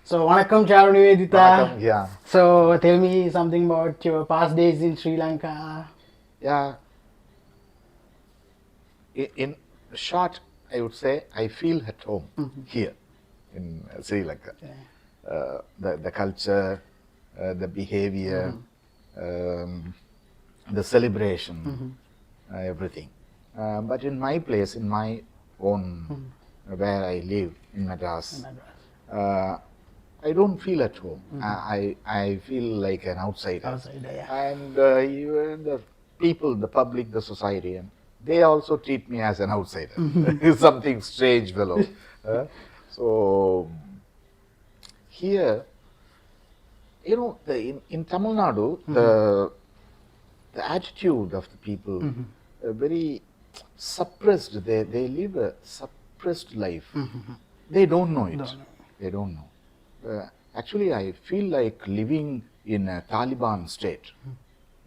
So, Vanakkam Charu Vanakkam, Nivedita. yeah. So, tell me something about your past days in Sri Lanka. Yeah, in short, I would say I feel at home here in Sri Lanka. The culture, the behavior, um, the celebration, everything. But in my place, in my own, where I live in In Madras, Madras. uh, I don't feel at home. I feel like an outsider. Outside, yeah. And even the people, the public, the society, and they also treat me as an outsider. Something strange fellow. Uh, so here, in Tamil Nadu, the attitude of the people, very suppressed. They live a suppressed life. They don't know it. Don't know. They don't know. Actually, I feel like living in a Taliban state,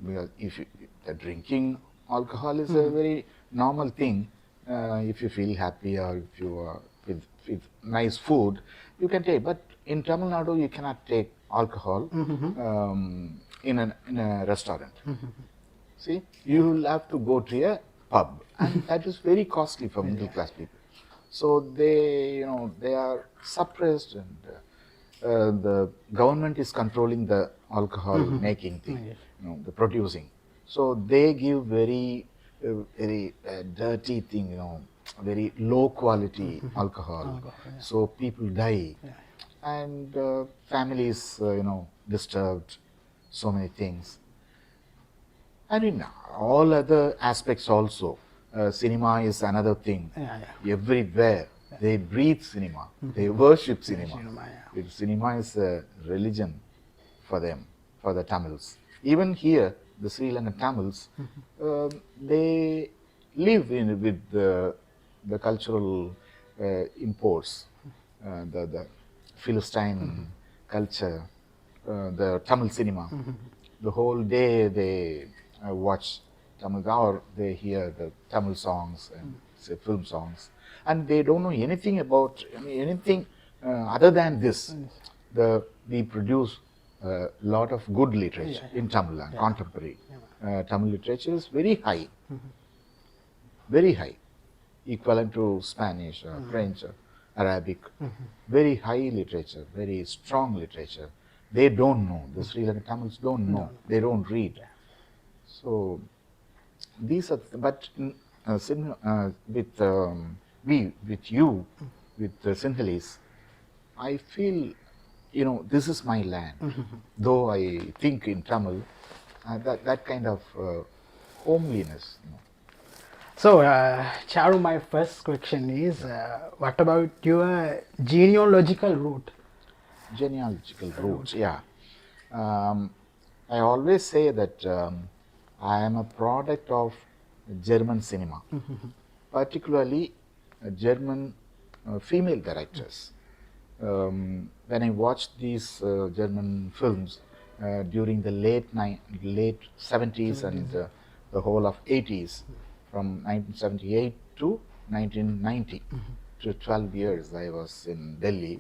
because if the drinking alcohol is a very normal thing. If you feel happy or if you are with nice food, you can take. But in Tamil Nadu, you cannot take alcohol in a restaurant. See, you will have to go to a pub, and that is very costly for middle class people. So they are suppressed, and the government is controlling the alcohol making thing, Yes. the producing. So they give very dirty thing, very low quality alcohol. Yeah. So people die, and families, disturbed. So many things. And in all other aspects also, cinema is another thing. Everywhere they breathe cinema, they worship cinema. Cinema is a religion for them, for the Tamils. Even here, the Sri Lankan Tamils, they live with the cultural imports, the Philistine culture, the Tamil cinema. The whole day they watch Tamil, or they hear the Tamil songs and say film songs, and they don't know anything about anything other than this. We produce a lot of good literature in Tamil and contemporary. Tamil literature is very high, equivalent to Spanish or French or Arabic. Very high literature, very strong literature. They don't know. The Sri Lankan Tamils don't know. They don't read. So these are, but with you, with the Sinhalese, I feel, this is my land. Though I think in Tamil, that kind of homeliness. So, Charu, my first question is, what about your genealogical route? Genealogical roots, yeah. I always say that I am a product of German cinema, particularly German female directors. When I watched these German films during the late 70s and the whole of 80s, from 1978 to 1990, to 12 years I was in Delhi,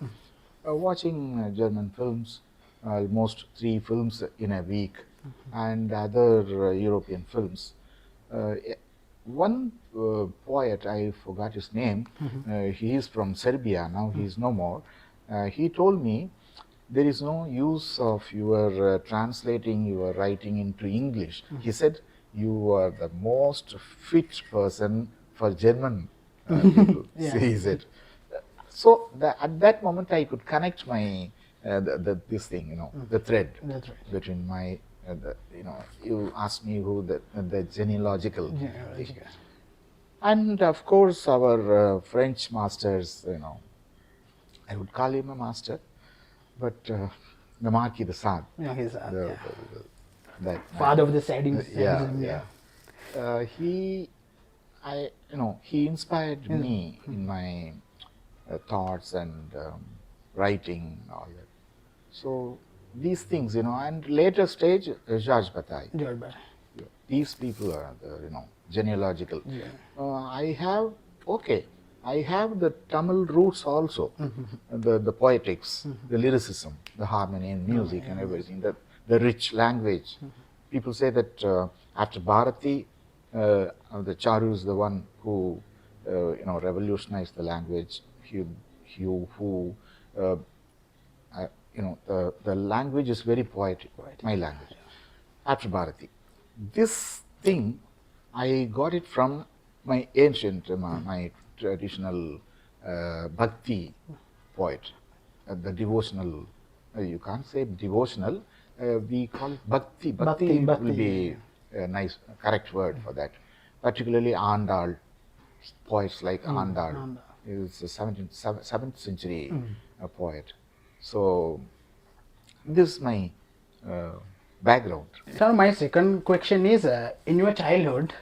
watching German films, almost 3 films in a week, and other European films. One poet, I forgot his name, he is from Serbia, now he is no more. He told me, there is no use of your translating your writing into English. He said, you are the most fit person for German people, he said. So at that moment, I could connect my this thing, the thread between my, you asked me who the genealogical thing. And of course, our French masters, I would call him a master, but the Marquis de Sade, that Father of the sadism. he inspired me in my thoughts and writing and all that. So these things, and later stage, Georges Bataille. These people are the, genealogical. I have, okay, I have the Tamil roots also, the poetics, the lyricism, the harmony and music and everything, the rich language. People say that after Bharati, the Charu is the one who revolutionized the language. Who the language is very poetic. My language. After Bharati, this thing I got it from my ancient, my traditional bhakti poet, the devotional. You can't say devotional. We call it bhakti. Bhakti will be a nice, correct word for that. Particularly Andal, poets like Andal is a 7th century poet. So this is my background. So my second question is, in your childhood,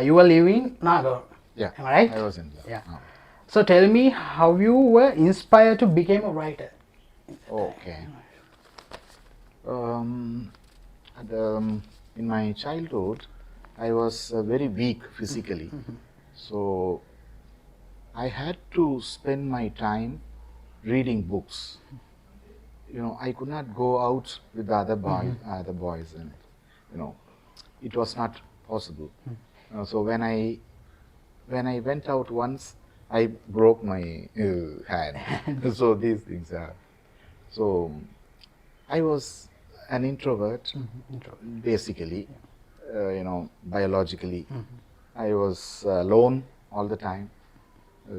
you were living in Nagar. Yeah, am I right? I was in that. Yeah. So tell me how you were inspired to become a writer. Okay. In my childhood, I was very weak physically, so I had to spend my time reading books. I could not go out with the other boys, and it was not possible. So when I went out once, I broke my hand. So these things are. So I was an introvert, basically, biologically. I was alone all the time,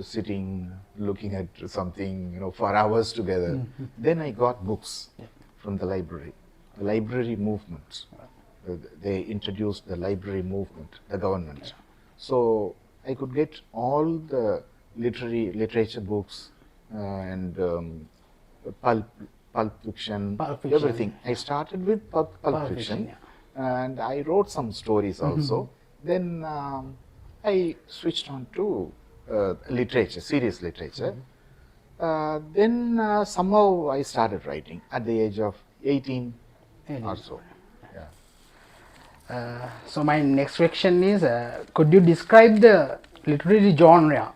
sitting, looking at something, for hours together. Then I got books from the library movement. They introduced the library movement, the government. So I could get all the literature books and pulp fiction, everything. I started with pulp fiction, and I wrote some stories also. Then I switched on to literature, serious literature. Then somehow I started writing at the age of 18 or so. So my next question is, could you describe the literary genre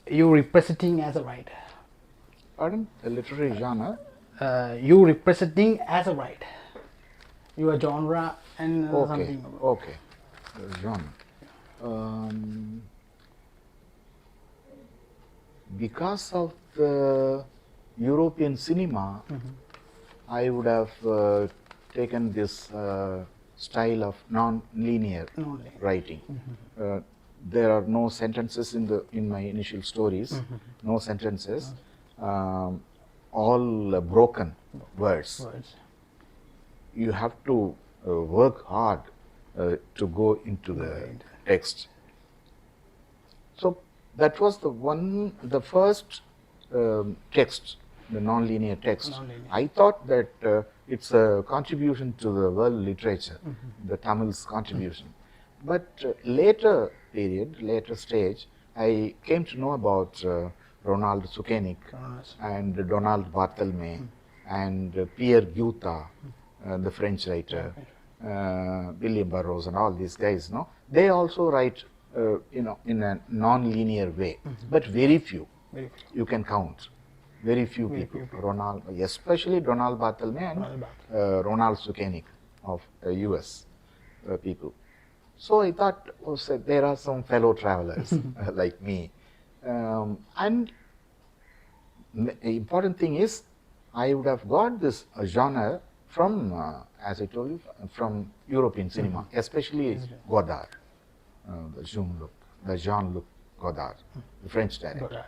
you representing as a writer? Pardon? The literary genre? You representing as a writer. Your genre and something. Okay. Genre. Because of the European cinema, I would have taken this style of non-linear writing. There are no sentences in my initial stories, no sentences, all broken words. You have to work hard to go into the text. So that was the first text, the non-linear text. I thought that it's a contribution to the world literature, the Tamil's contribution. But later stage, I came to know about Ronald Sukenik and Donald Barthelme and Pierre Guta, the French writer, William Burroughs and all these guys. They also write in a non-linear way, but very few. You can count. Very few people. Ronald, especially Donald Barthelme and Ronald Sukenik of US people. So I thought, there are some fellow travelers like me. And the important thing is, I would have got this genre from, as I told you, from European cinema, especially Godard, the Jean-Luc Godard, the French director.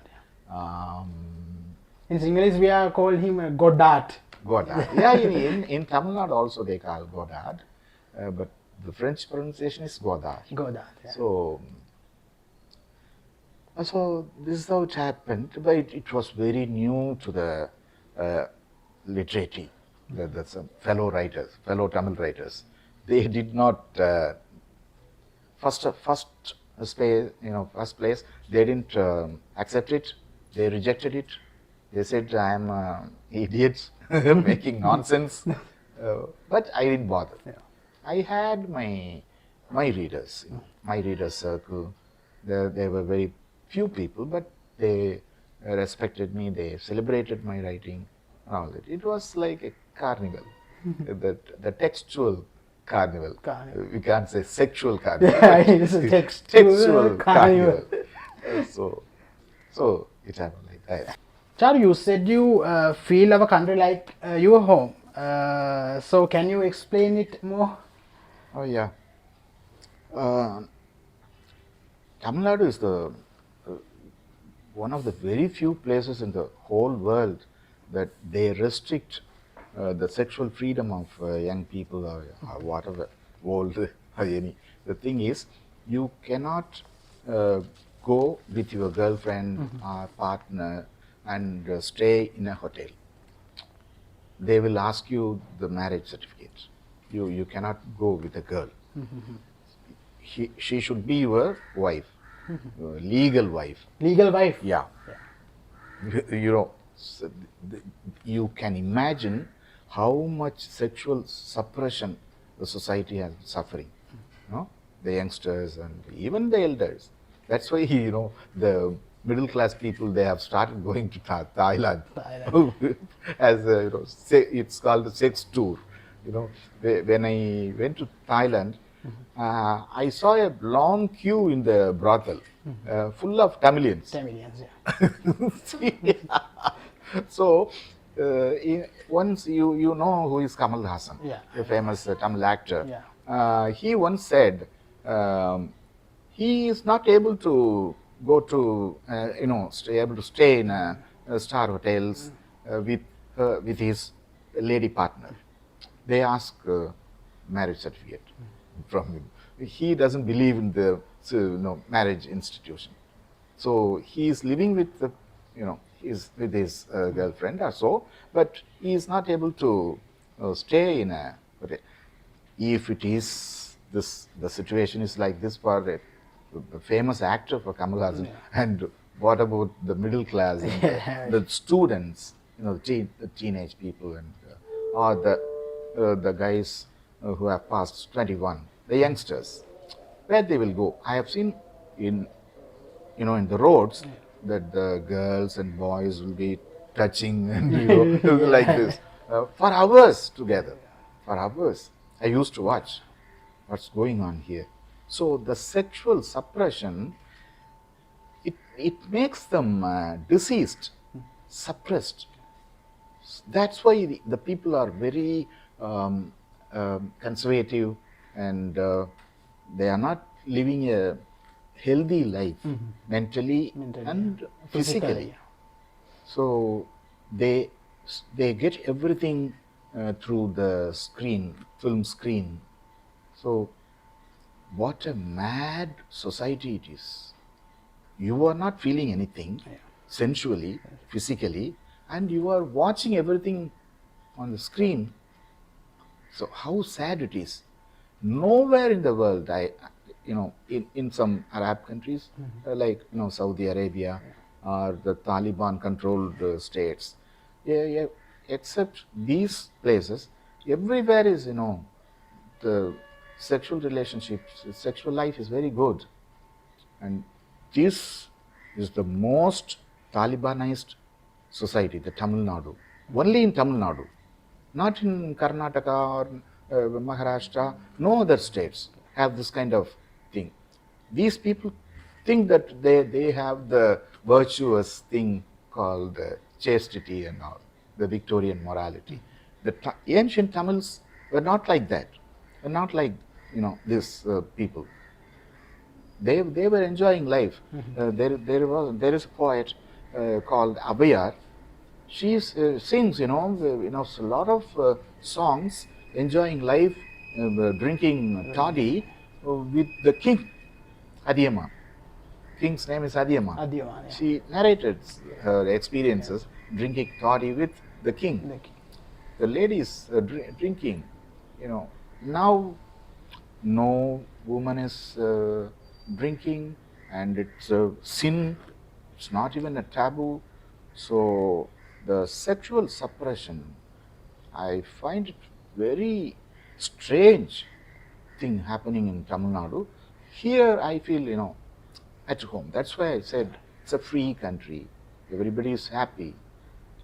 In English, we are called him Godard. Godard. Yeah, in Tamil Nadu also they call Godard, but the French pronunciation is Godard. Godard. Yeah. So this is how it happened, but it was very new to the literati. That's fellow writers, fellow Tamil writers. They did not first place. They didn't accept it. They rejected it. They said, I am idiots making nonsense. But I didn't bother. Yeah. I had my readers, my readers circle. There were very few people, but they respected me, they celebrated my writing, all that. It was like a carnival, the textual carnival. Carnival. We can't say sexual carnival. Yeah, but it's a textual carnival. So it happened like that. Charu, you said you feel our country like your home. So can you explain it more? Oh yeah. Tamil Nadu is the one of the very few places in the whole world that they restrict the sexual freedom of young people or whatever, old or any. The thing is, you cannot go with your girlfriend or partner and stay in a hotel. They will ask you the marriage certificate. You cannot go with a girl. She should be your wife, legal wife. Legal wife. Yeah. You know, so you can imagine how much sexual suppression the society has been suffering. You know, the youngsters and even the elders. That's why the middle class people, they have started going to Thailand. As it's called a sex tour. You know, when I went to Thailand, I saw a long queue in the brothel, full of Tamilians. Tamilians, yeah. So, once you know who is Kamal Hassan, Yeah. a famous Tamil actor. Yeah. He once said he is not able to go to stay in star hotels with his lady partner. They ask marriage certificate from him. He doesn't believe in the marriage institution. So he is living with he's with his girlfriend or so, but he is not able to stay in a hotel. If it is the situation is like this for a famous actor for Kamal Hassan, and what about the middle class and the students, the teenage people and or the guys who have passed 21, the youngsters, where they will go? I have seen in the roads that the girls and boys will be touching and like this for hours together. For hours, I used to watch what's going on here. So the sexual suppression, it makes them diseased, suppressed. That's why the people are very conservative, and they are not living a healthy life, mentally and physically. So they get everything through the screen, film screen. So what a mad society it is. You are not feeling anything sensually, physically, and you are watching everything on the screen. So how sad it is. Nowhere in the world, in some Arab countries, like Saudi Arabia or the Taliban-controlled states, except these places, everywhere is the sexual relationships, sexual life is very good, and this is the most Talibanized society, the Tamil Nadu. Only in Tamil Nadu, not in Karnataka or Maharashtra. No other states have this kind of thing. These people think that they have the virtuous thing called chastity and all, the Victorian morality. The ancient Tamils were not like that. Were not like these people. They were enjoying life. There is a poet called Abhayar. She sings a lot of songs, enjoying life, drinking toddy with the king, Adiyaman. King's name is Adiyaman. Adiyaman, yeah. She narrated her experiences drinking toddy with the king. The ladies drinking. Now no woman is drinking, and it's a sin. It's not even a taboo. So the sexual suppression, I find it very strange thing happening in Tamil Nadu. Here I feel at home. That's why I said It's a free country. Everybody is happy,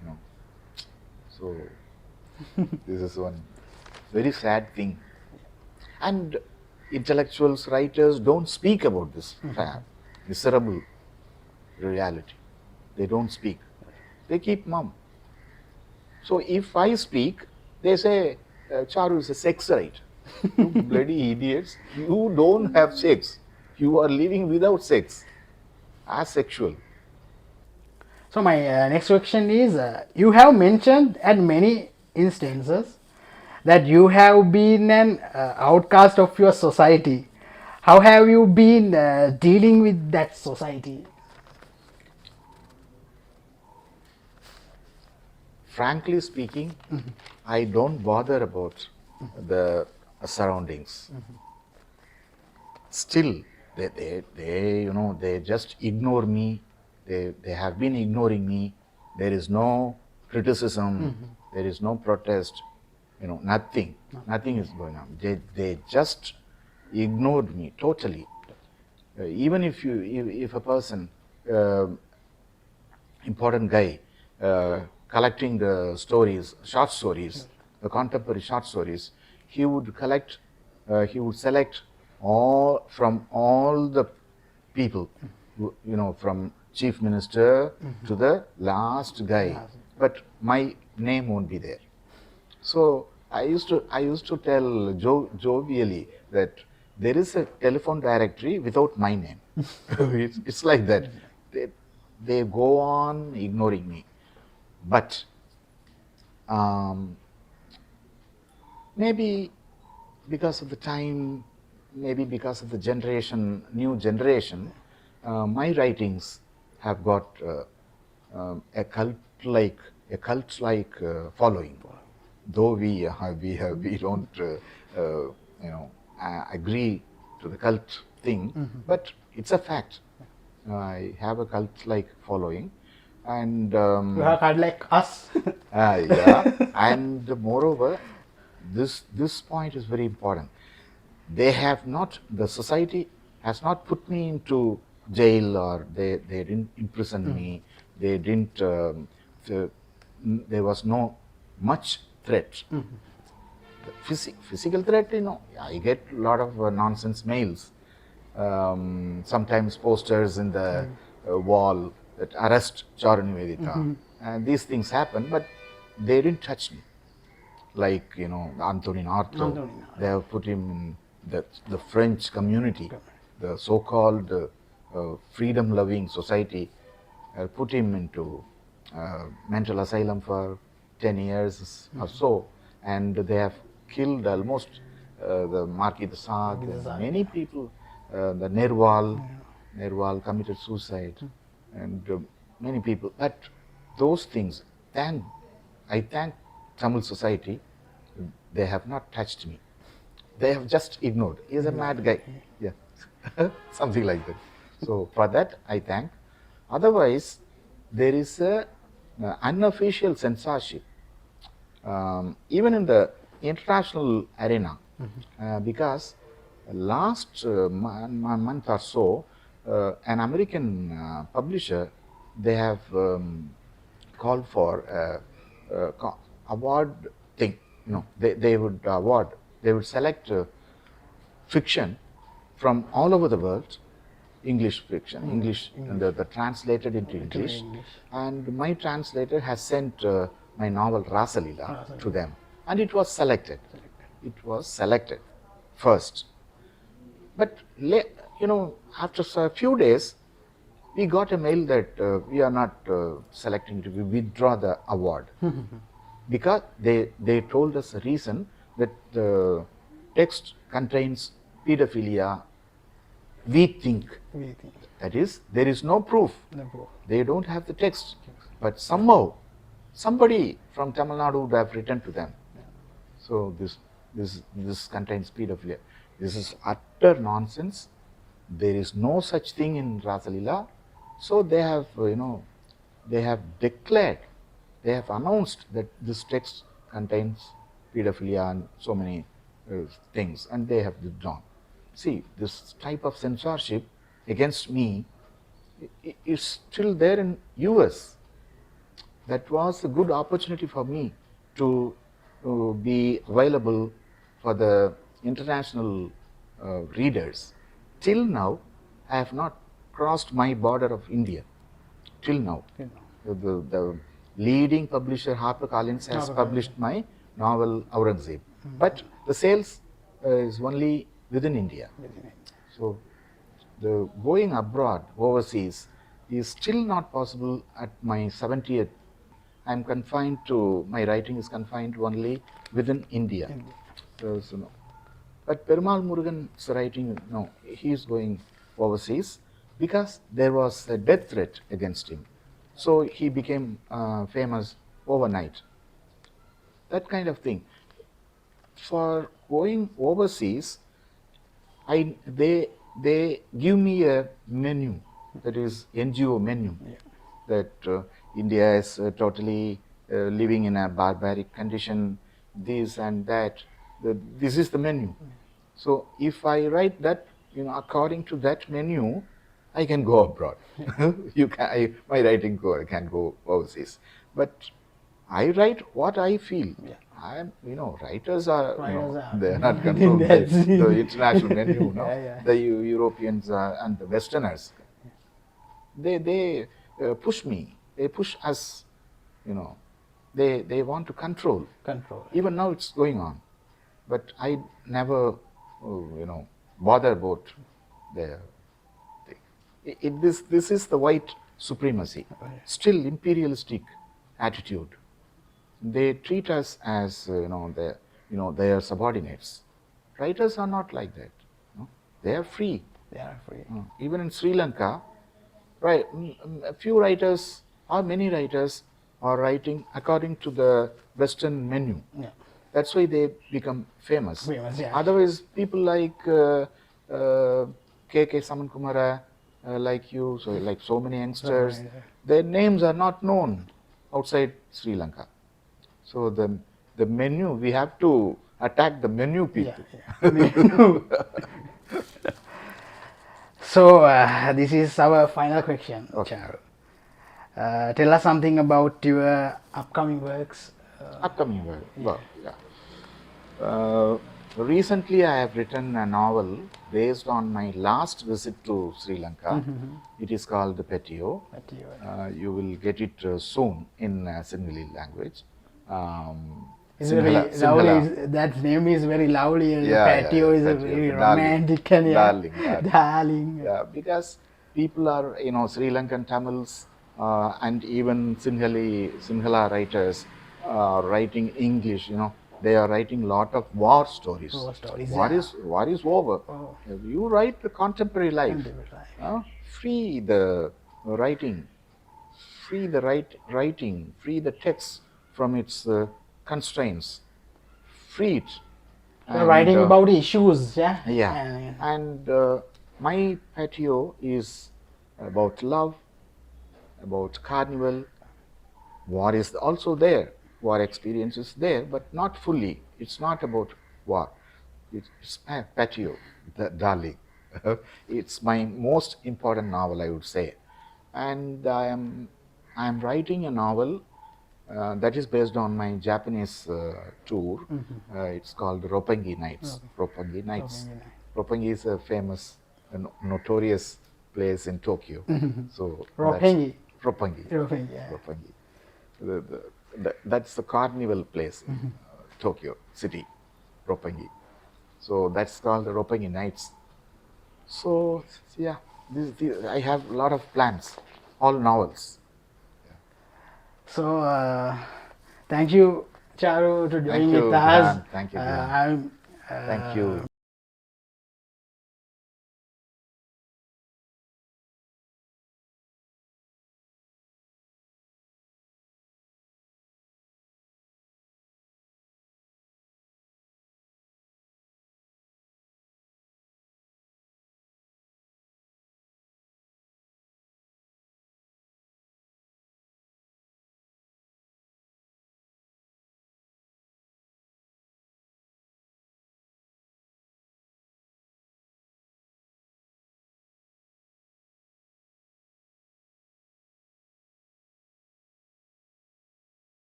you know. So this is one very sad thing. And intellectuals, writers don't speak about this miserable reality. They don't speak. They keep mum. So if I speak, they say, Charu is a sex writer. You bloody idiots. You don't have sex. You are living without sex. Asexual. So my next question is, you have mentioned at many instances that you have been an outcast of your society. How have you been dealing with that society? Frankly speaking, I don't bother about the surroundings. Still, they just ignore me. They have been ignoring me. There is no criticism. There is no protest. Nothing. Nothing is going on. They just ignored me totally. Even if a person, important guy, collecting the stories, short stories, the contemporary short stories, he would select from all the people, from chief minister to the last guy, but my name won't be there. So I used to tell jovially that there is a telephone directory without my name. It's like that. They go on ignoring me. But maybe because of the time, maybe because of the new generation, my writings have got a cult-like following. Though we don't agree to the cult thing, but it's a fact. I have a cult-like following, and You have had like us. yeah, and moreover, this point is very important. The society has not put me into jail, or they didn't imprison me. They didn't. There was no much threat. Physical threat, I get a lot of nonsense mails. Sometimes posters in the wall that arrest Charu Nivedita. And these things happen, but they didn't touch me. Like, Anthony Narto, they have put him in the French community, the so-called freedom-loving society, put him into mental asylum for 10 years or so, and they have killed almost the Marquis de Sade, many people. The Nerwal committed suicide, and many people. But those things, I thank Tamil society, they have not touched me. They have just ignored. He is a mad guy. Yeah, something like that. So for that, I thank. Otherwise, there is a unofficial censorship, even in the international arena, because last month or so, an American publisher, they have called for award thing. They would select fiction from all over the world, English fiction, English, and the translated into English. And my translator has sent my novel Rasalila to them, and it was selected. It was selected first. But after a few days, we got a mail that we are not selecting it. We withdraw the award because they told us a reason that the text contains pedophilia. We think. That is, there is no proof. They don't have the text, but somehow somebody from Tamil Nadu would have written to them. So this contains pedophilia. This is utter nonsense. There is no such thing in Rasalila. So they have, they have declared, they have announced that this text contains pedophilia and so many things, and they have withdrawn. See, this type of censorship against me It's still there in US. That was a good opportunity for me to be available for the international readers. Till now, I have not crossed my border of India. Till now, the leading publisher HarperCollins has published my novel Aurangzeb, but the sales is only within India. So the going abroad, overseas, is still not possible at my 70th. I'm confined to, my writing is confined only within India. So, no. But Perumal Murugan's writing, no, he is going overseas because there was a death threat against him. So he became famous overnight. That kind of thing. For going overseas, they give me a menu, that is NGO menu, that India is totally living in a barbaric condition, this and that. This is the menu. So if I write that, according to that menu, I can go abroad. My writing can go overseas. But I write what I feel. Writers are, they are not controlled by the international menu, the Europeans and the Westerners. They push me, they push us, they want to control. Even now it's going on. But I never, bother about the thing. This is the white supremacy, still imperialistic attitude. They treat us as their subordinates. Writers are not like that. They are free. Even in Sri Lanka, right? A few writers or many writers are writing according to the Western menu. That's why they become famous. Otherwise, people like K.K. Samankumara, like you, like so many youngsters, their names are not known outside Sri Lanka. So the menu, we have to attack the menu people. So this is our final question, Charu. Tell us something about your upcoming works. Upcoming work. Well, yeah. Recently, I have written a novel based on my last visit to Sri Lanka. It is called The Petio. You will get it soon in Sinhalese language. It's very lovely. That name is very lovely, and Patio is a very romantic and darling. Yeah, because people are, Sri Lankan Tamils and even Sinhala writers writing English. They are writing a lot of war stories. War is over. You write the contemporary life. Free the writing. Free the writing. Free the text from its constraints. Free it. Writing about issues, And my patio is about love, about carnival. War is also there. War experience is there, but not fully. It's not about war. It's my patio, the darling. It's my most important novel, I would say. And I am writing a novel that is based on my Japanese tour. It's called Roppongi Nights. Roppongi Nights. Roppongi is a famous, notorious place in Tokyo. So Roppongi. Roppongi. That's the carnival place in Tokyo city, Roppongi. So that's called the Roppongi Nights. So yeah, I have a lot of plans, all novels. So thank you, Charu, to join with us. Thank you, Gihan. Thank you.